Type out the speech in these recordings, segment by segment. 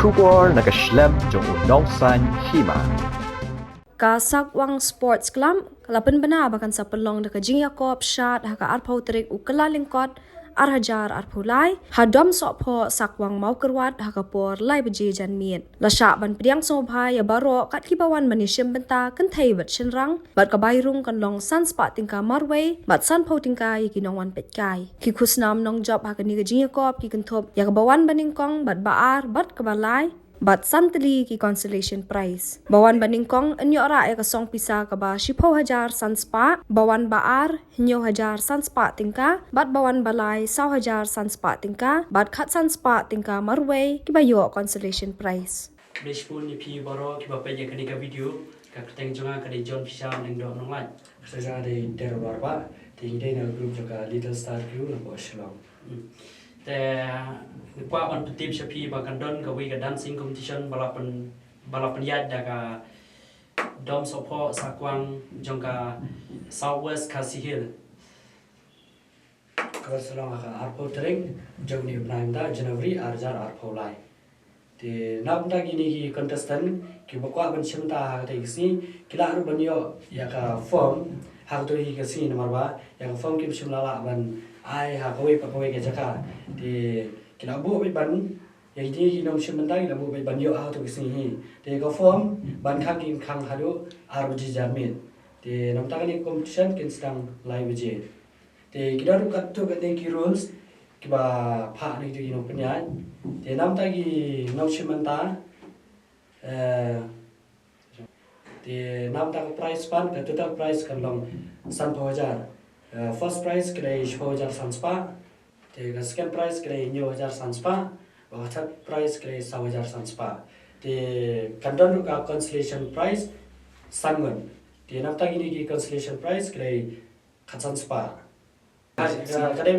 Shubor nakaslem jong unongsan hima. Kasakwang Sports Club, kalapan bana bakan sa pelong daka Jing Yakob Shad haka arpau terik ukala lingkot arhajar arpulai hadom sokpo sakwang mau kerwat haka por lai beje jan miet lasha ban priang sobha ya baro kat kibawan manishim benta kan thai bat shinrang bat kabairung kan long san spa tingka marway bat san pau tingka yakinong wan petkai ki khusnam nong job haka ni Jing Yakob ki kentop ya kabawan baningkong bat baar bat kabalai Bat santli ki consolation prize. Bawan baningkong enyo ra ya kasong pisa kaba 10,000 sanspa, bawan baar 9,000 sanspa tingka, bat bawan balay 100,000 sanspa tingka, bat khat sanspa tingka marway ki bayo consolation prize. Bishpun ni pi baro ki bapai ya kani ka video ka keteng jonga ka de John Fisher ning do nong lai. Saya de der barba tingde na group joka Little Star Crew la Boshlong. Te kwa ban tim shapi ba kan don ka wi ka dancing competition balapan yat da ka dom sopo sakwang jongka Southwest Khasi Hill. Kawasalong ka arpo tering jong ni prime da January arjar arpo lai. Te namda gini ki contestant ki bakwa ban chimta te gisi kila ru ban yo ya ka form ha to hi ka si number ba ya ka form ki chimla la ban ai ha koi pa koi ke jaka te kila bu ban yang di nom chimta kila bu ban yo ha to gisi hi te ka form ban khang kin khang ha do ar bu ji jamin te nam ta ni competition kin stang live je te kila ru kat to ka ki rules ki ba pha ni ju no pnya te nam ta gi nom chimta te nam ta prize pan ka total prize kan long san phajar first prize kre 10,000 sanspa te ka second prize kre 9,000 sanspa và third prize kre 1,000 sanspa te kan don ka consolation prize sangon te nam ta gi ki consolation prize kre khatsan spa ka de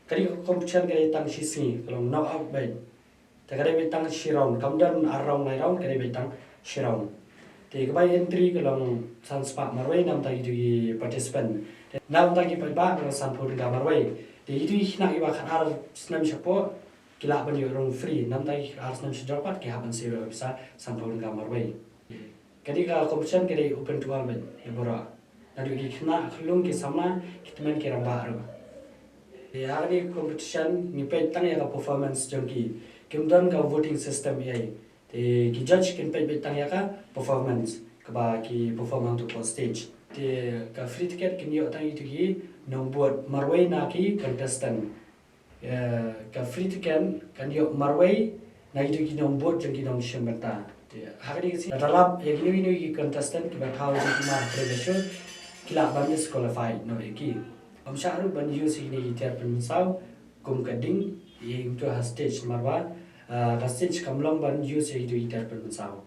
kari competition kre tang si long knock out bay te ka de tang shirong kam don arong nai rong kre tang shirong te ka bay entry ka long san spa marway nam ta gi participant nam ta gi ba ka san phur ga marway te itu hina iba khan ar snam shapo kila ban yo rong free nam ta gi ar snam shapat ki haban se bisa san phur ga marway kadi ka competition kre open to all ban e bora nadu gi khna khulung ki samna kitmen ki ramba ro e agni competition ni pe tang ya ka performance jongki kimdon ka voting system ye te ki judge kin pe tang ya ka performance ka ba ki performance to stage te ka free ticket kin yo tang itu gi nong buat marway na ki contestant ka free ticket kan yo marway na itu gi nong buat jongki nong shembata te agni si dalap ye gini ki contestant ki ba thau ji ma prevention kila ban disqualify no ki om sharu ban use ini ter pen sau kum kading yang tu stage marwa stage kamlong ban use itu ter pen sau